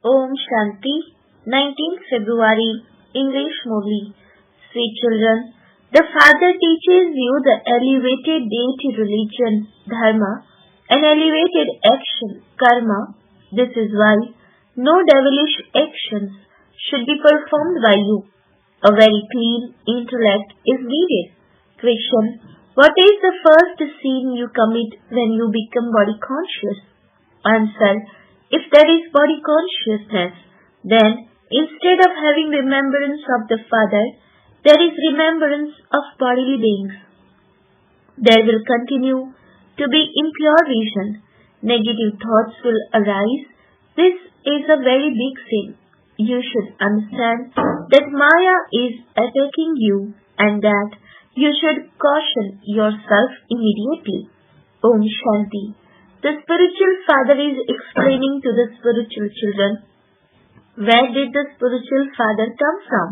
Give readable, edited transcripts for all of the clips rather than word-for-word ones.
Om Shanti, 19th February, English Murli. Sweet children, the Father teaches you the elevated deity religion, Dharma, and elevated action, Karma. This is why no devilish actions should be performed by you. A very clean intellect is needed. Question: what is the first sin you commit when you become body conscious? Answer: if there is body consciousness, then instead of having remembrance of the Father, there is remembrance of bodily beings. There will continue to be impure vision. Negative thoughts will arise. This is a very big sin. You should understand that Maya is attacking you and that you should caution yourself immediately. Om Shanti. The spiritual father is explaining to the spiritual children. Where did the spiritual father come from?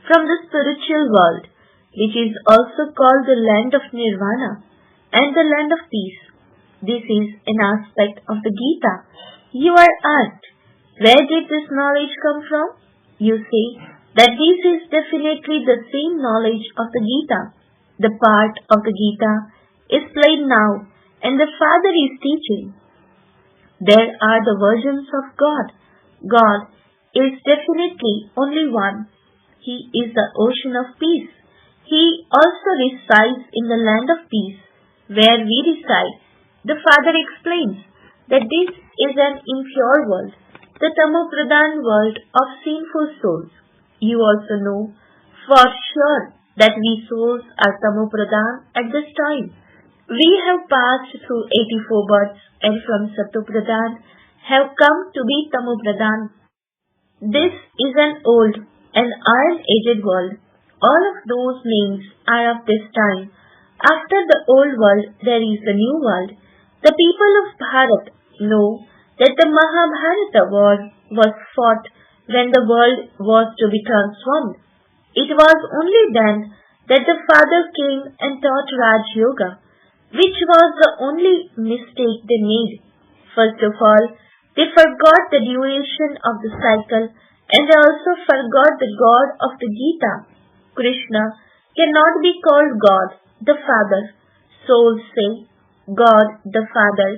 From the spiritual world, which is also called the land of Nirvana and the land of peace. This is an aspect of the Gita. You are asked, where did this knowledge come from? You say that this is definitely the same knowledge of the Gita. The part of the Gita is played now and the Father is teaching. There are the versions of God. God is definitely only one. He is the ocean of peace. He also resides in the land of peace, where we reside. The Father explains that this is an impure world, the Tamopradhan world of sinful souls. You also know for sure that we souls are Tamopradhan at this time. We have passed through 84 births and from Satopradhan have come to be Tamopradhan. This is an old and iron-aged world. All of those names are of this time. After the old world, there is the new world. The people of Bharat know that the Mahabharata war was fought when the world was to be transformed. It was only then that the Father came and taught Raj Yoga, which was the only mistake they made. First of all, they forgot the duration of the cycle and they also forgot the God of the Gita. Krishna cannot be called God, the Father. Souls say God, the Father,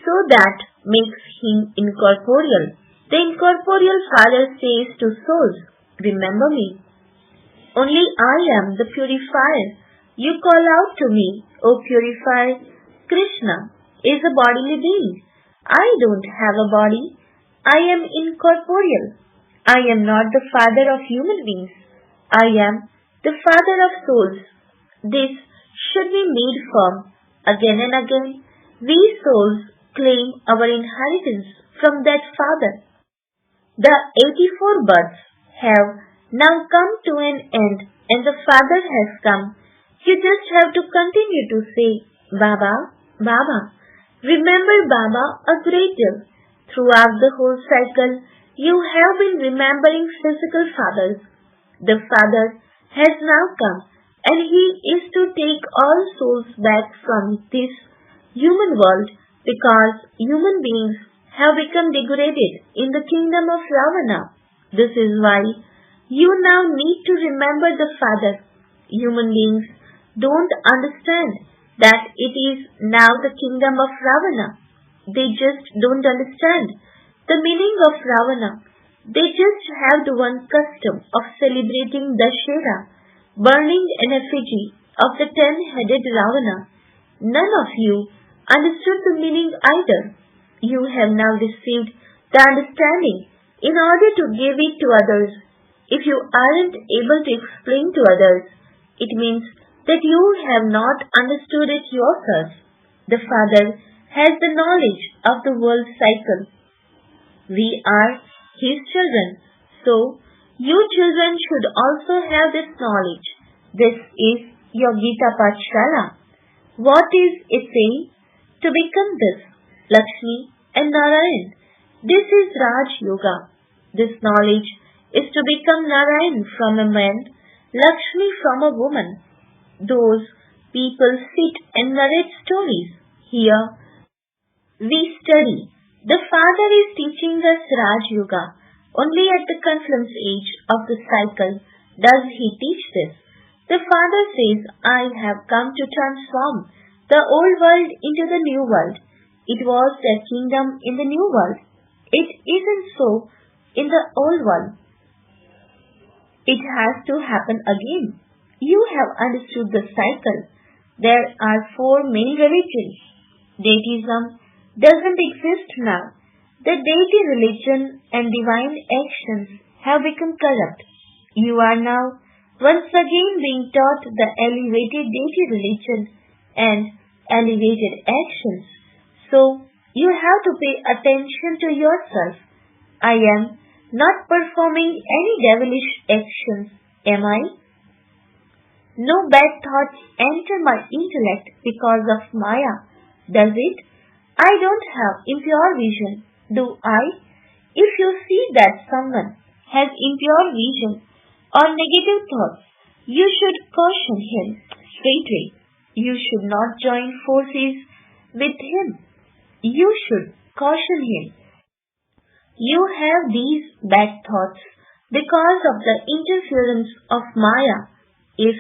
so that makes him incorporeal. The incorporeal Father says to souls, remember me. Only I am the purifier. You call out to me, O purifier. Krishna is a bodily being. I don't have a body. I am incorporeal. I am not the father of human beings. I am the father of souls. This should be made firm. Again and again, we souls claim our inheritance from that father. The 84 births have now come to an end and the Father has come. You just have to continue to say, Baba, Baba. Remember Baba a great deal. Throughout the whole cycle, you have been remembering physical fathers. The Father has now come and He is to take all souls back from this human world because human beings have become degraded in the kingdom of Ravana. This is why you now need to remember the Father. Human beings don't understand that it is now the kingdom of Ravana. They just don't understand the meaning of Ravana. They just have the one custom of celebrating Dashera, burning an effigy of the 10-headed Ravana. None of you understood the meaning either. You have now received the understanding in order to give it to others. If you aren't able to explain to others, it means that you have not understood it yourself. The Father has the knowledge of the world cycle. We are His children, so you children should also have this knowledge. This is your Gita Pathshala. What is it saying? To become this, Lakshmi and Narayan. This is Raj Yoga. This knowledge is to become Narayan from a man, Lakshmi from a woman. Those people sit and narrate stories. Here we study The Father is teaching us Raj Yoga. Only at the confluence age of the cycle does he teach this. The Father says, I have come to transform the old world into the new world. It was their kingdom in the new world. It isn't so in the old world. It has to happen again. You have understood the cycle. There are four main religions. Deism doesn't exist now. The deity religion and divine actions have become corrupt. You are now once again being taught the elevated deity religion and elevated actions. So you have to pay attention to yourself. I am not performing any devilish actions, am I? No bad thoughts enter my intellect because of Maya, does it? I don't have impure vision, do I? If you see that someone has impure vision or negative thoughts, you should caution him straightway. You should not join forces with him. You should caution him. You have these bad thoughts because of the interference of Maya. If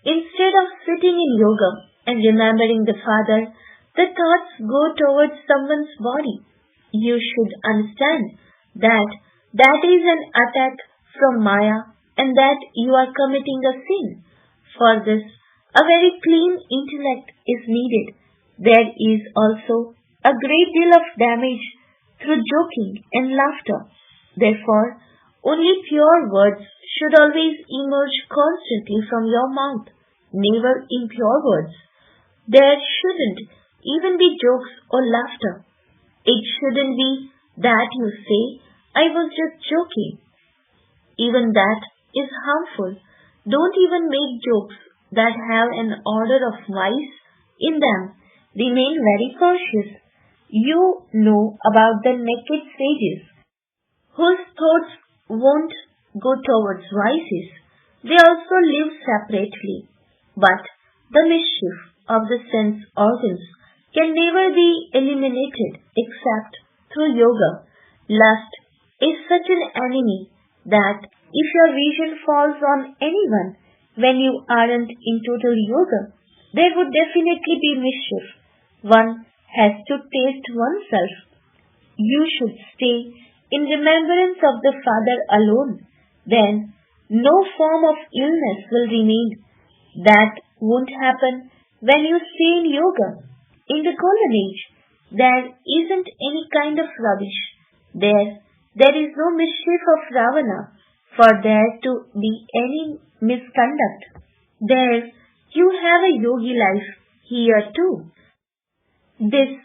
instead of sitting in yoga and remembering the Father, the thoughts go towards someone's body, you should understand that that is an attack from Maya and that you are committing a sin. For this, a very clean intellect is needed. There is also a great deal of damage through joking and laughter. Therefore, only pure words should always emerge constantly from your mouth, never impure words. There shouldn't even be jokes or laughter. It shouldn't be that you say, I was just joking. Even that is harmful. Don't even make jokes that have an odor of vice in them. Remain very cautious. You know about the naked sages, whose thoughts won't go towards vices. They also live separately. But the mischief of the sense organs can never be eliminated except through yoga. Lust is such an enemy that if your vision falls on anyone when you aren't in total yoga, there would definitely be mischief. One has to taste oneself. You should stay in remembrance of the Father alone. Then no form of illness will remain. That won't happen when you stay in yoga. In the golden age, there isn't any kind of rubbish. There is no mischief of Ravana for there to be any misconduct. There you have a yogi life here too. This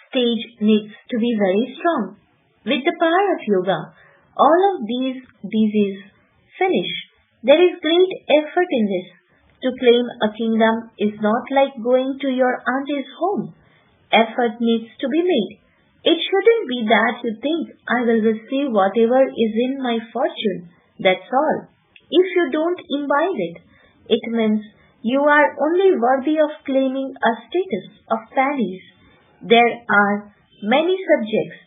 stage needs to be very strong. With the power of yoga, all of these diseases finish. There is great effort in this. To claim a kingdom is not like going to your auntie's home. Effort needs to be made. It shouldn't be that you think, I will receive whatever is in my fortune. That's all. If you don't imbibe it, it means you are only worthy of claiming a status of pennies. There are many subjects.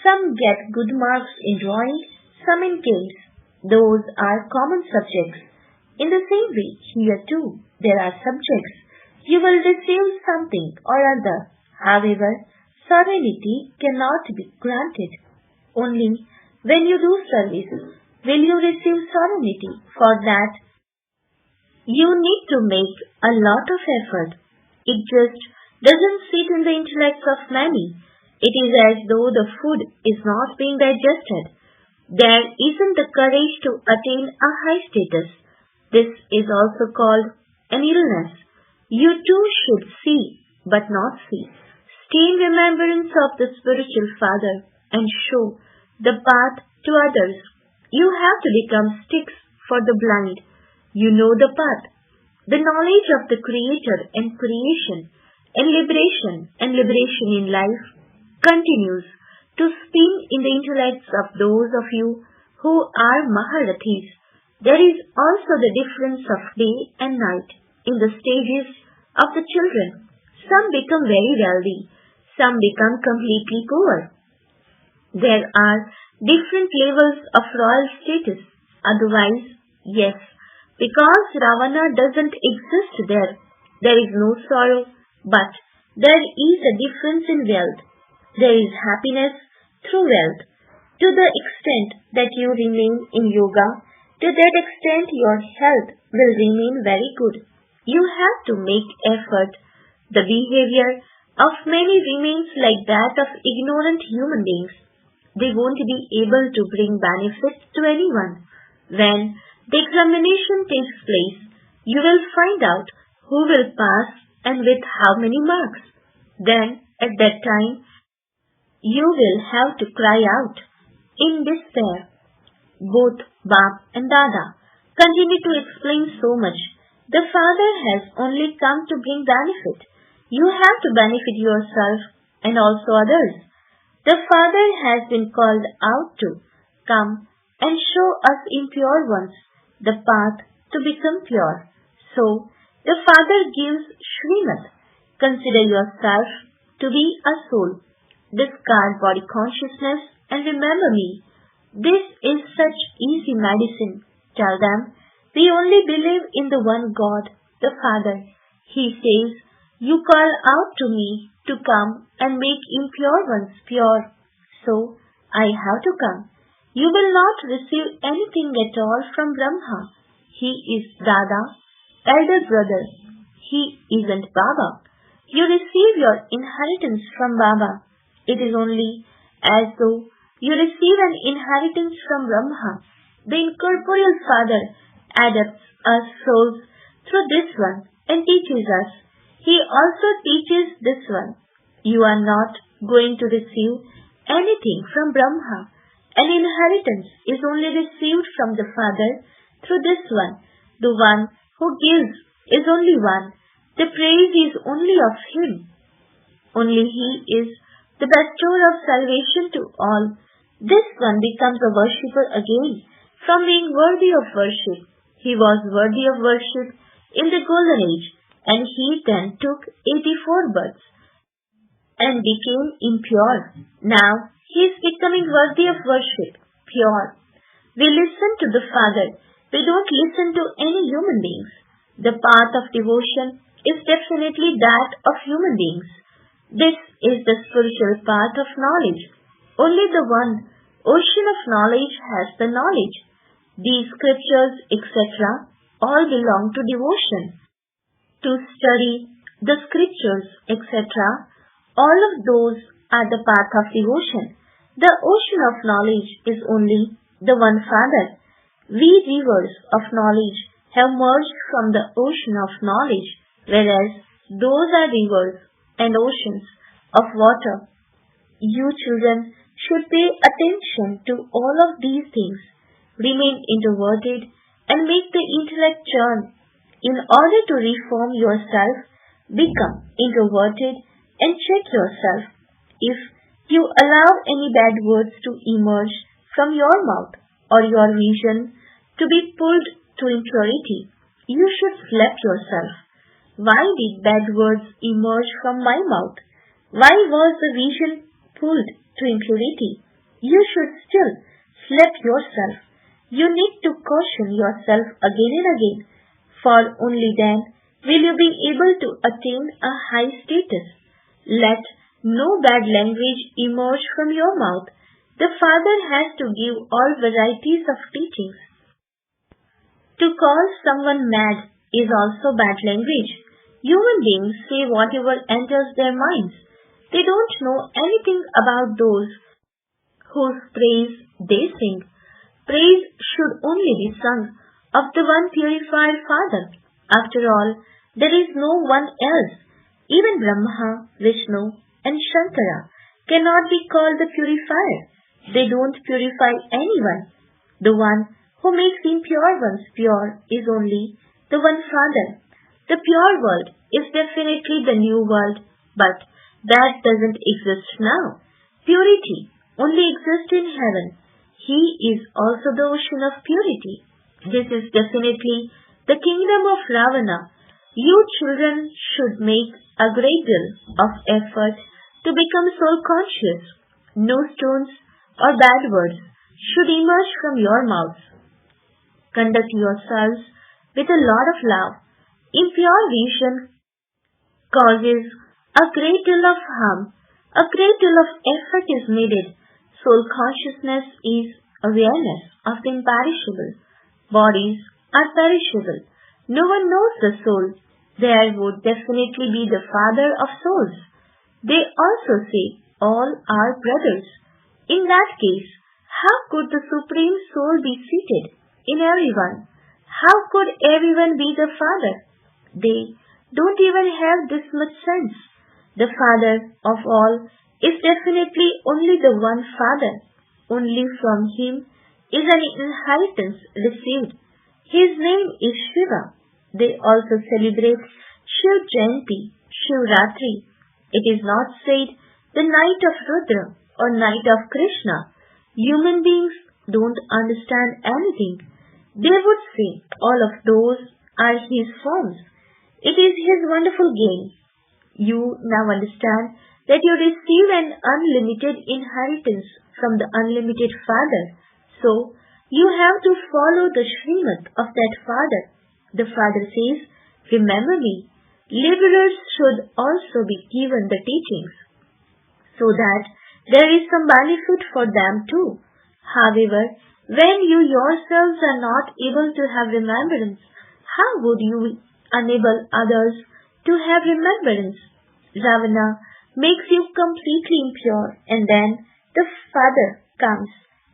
Some get good marks in drawing, some in games. Those are common subjects. In the same way, here too, there are subjects. You will receive something or other. However, serenity cannot be granted. Only when you do service will you receive serenity. For that, you need to make a lot of effort. It just doesn't sit in the intellects of many. It is as though the food is not being digested. There isn't the courage to attain a high status. This is also called an illness. You too should see, but not see. Stay in remembrance of the spiritual Father and show the path to others. You have to become sticks for the blind. You know the path. The knowledge of the Creator and creation and liberation in life continues to spin in the intellects of those of you who are Maharathis. There is also the difference of day and night in the stages of the children. Some become very wealthy, some become completely poor. There are different levels of royal status. Otherwise, yes, because Ravana doesn't exist there. There is no sorrow, but there is a difference in wealth. There is happiness through wealth. To the extent that you remain in yoga, to that extent your health will remain very good. You have to make effort. The behavior of many remains like that of ignorant human beings. They won't be able to bring benefit to anyone. When the examination takes place, you will find out who will pass and with how many marks. Then, at that time, you will have to cry out in despair. Both Bap and Dada continue to explain so much. The Father has only come to bring benefit. You have to benefit yourself and also others. The Father has been called out to come and show us impure ones the path to become pure. So, the Father gives Srimad. Consider yourself to be a soul. Discard body consciousness and remember me. This is such easy medicine. Tell them, we only believe in the one God, the Father. He says, you call out to me to come and make impure ones pure. So, I have to come. You will not receive anything at all from Brahma. He is Dada, elder brother. He isn't Baba. You receive your inheritance from Baba. It is only as though you receive an inheritance from Brahma. The incorporeal Father adopts us souls through this one and teaches us. He also teaches this one. You are not going to receive anything from Brahma. An inheritance is only received from the Father through this one. The one who gives is only one. The praise is only of Him. Only He is the bestower of salvation to all. This one becomes a worshipper again from being worthy of worship. He was worthy of worship in the Golden Age, and he then took 84 births and became impure. Now he is becoming worthy of worship, pure. We listen to the Father. We don't listen to any human beings. The path of devotion is definitely that of human beings. This is the spiritual path of knowledge. Only the one ocean of knowledge has the knowledge. These scriptures, etc., all belong to devotion. To study the scriptures, etc., all of those are the path of devotion. The ocean of knowledge is only the one Father. We rivers of knowledge have merged from the ocean of knowledge, whereas those are rivers and oceans of water. You children should pay attention to all of these things. Remain introverted and make the intellect churn. In order to reform yourself, become introverted and check yourself. If you allow any bad words to emerge from your mouth or your vision to be pulled to impurity, you should slap yourself. Why did bad words emerge from my mouth? Why was the vision pulled to impurity? You should still slap yourself. You need to caution yourself again and again, for only then will you be able to attain a high status. Let no bad language emerge from your mouth. The Father has to give all varieties of teachings. To call someone mad is also bad language. Human beings say whatever enters their minds. They don't know anything about those whose praise they sing. Praise should only be sung of the one purified Father. After all, there is no one else. Even Brahma, Vishnu, and Shankara cannot be called the purifier. They don't purify anyone. The one who makes impure ones pure is only the one Father. The pure world is definitely the new world, but that doesn't exist now. Purity only exists in heaven. He is also the ocean of purity. This is definitely the kingdom of Ravana. You children should make a great deal of effort to become soul conscious. No stones or bad words should emerge from your mouth. Conduct yourselves with a lot of love. Impure vision causes a great deal of harm. A great deal of effort is needed. Soul consciousness is awareness of the imperishable. Bodies are perishable. No one knows the soul. There would definitely be the Father of souls. They also say all are brothers. In that case, how could the Supreme Soul be seated in everyone? How could everyone be the Father? They don't even have this much sense. The Father of all is definitely only the one Father. Only from Him is an inheritance received. His name is Shiva. They also celebrate Shiv Jayanti, Shivratri. It is not said the night of Rudra or night of Krishna. Human beings don't understand anything. They would say all of those are His forms. It is His wonderful game. You now understand that you receive an unlimited inheritance from the unlimited Father. So, you have to follow the Srimad of that Father. The Father says, remember me. Laborers should also be given the teachings, so that there is some benefit for them too. However, when you yourselves are not able to have remembrance, how would you enable others to have remembrance? Ravana makes you completely impure, and then the Father comes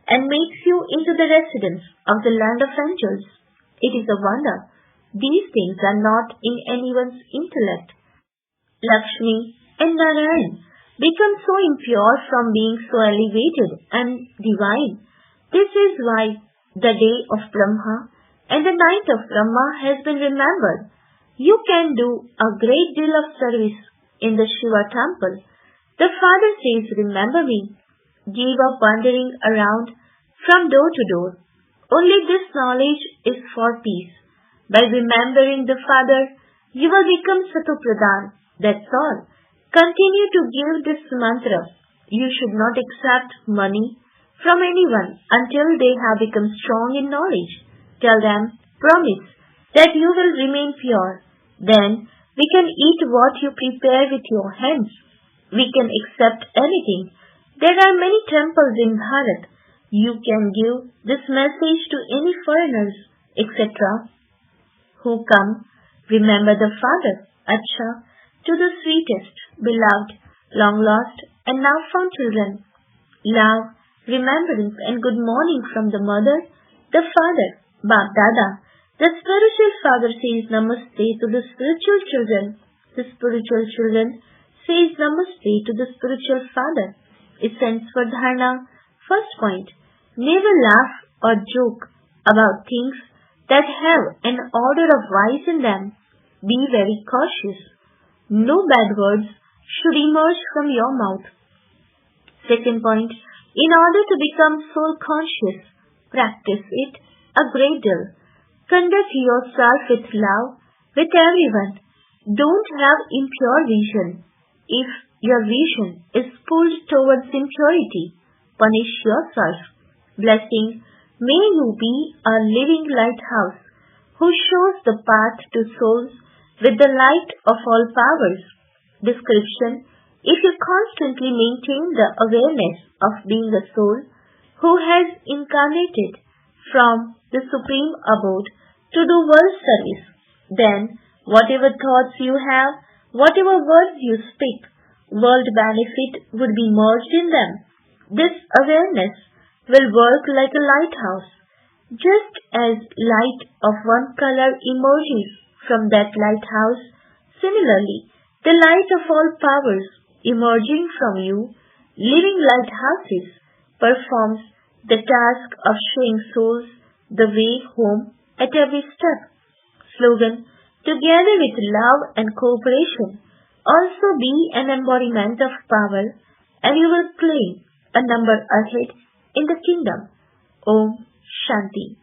and makes you into the residence of the land of angels. It is a wonder. These things are not in anyone's intellect. Lakshmi and Narayan become so impure from being so elevated and divine. This is why the day of Brahma and the night of Brahma has been remembered. You can do a great deal of service in the Shiva temple. The Father says, remember me. Give up wandering around from door to door. Only this knowledge is for peace. By remembering the Father, you will become Satopradhan. That's all. Continue to give this mantra. You should not accept money from anyone until they have become strong in knowledge. Tell them, promise, that you will remain pure. Then we can eat what you prepare with your hands. We can accept anything. There are many temples in Bharat. You can give this message to any foreigners, etc. who come. Remember the Father, Acha, to the sweetest, beloved, long lost, and now found children. Love, remembrance, and good morning from the Mother, the Father, Bap Dada. The spiritual Father says Namaste to the spiritual children. The spiritual children says Namaste to the spiritual Father. Essence for Dharana. First point, never laugh or joke about things that have an odor of vice in them. Be very cautious. No bad words should emerge from your mouth. Second point, in order to become soul conscious, practice it a great deal. Conduct yourself with love with everyone. Don't have impure vision. If your vision is pulled towards impurity, punish yourself. Blessing, may you be a living lighthouse who shows the path to souls with the light of all powers. Description, if you constantly maintain the awareness of being a soul who has incarnated from the supreme abode to do world service, then whatever thoughts you have, whatever words you speak, world benefit would be merged in them. This awareness will work like a lighthouse. Just as light of one color emerges from that lighthouse, similarly, the light of all powers emerging from you, living lighthouses, performs the task of showing souls the way home at every step. Slogan, together with love and cooperation, also be an embodiment of power, and you will claim a number ahead in the kingdom. Om Shanti.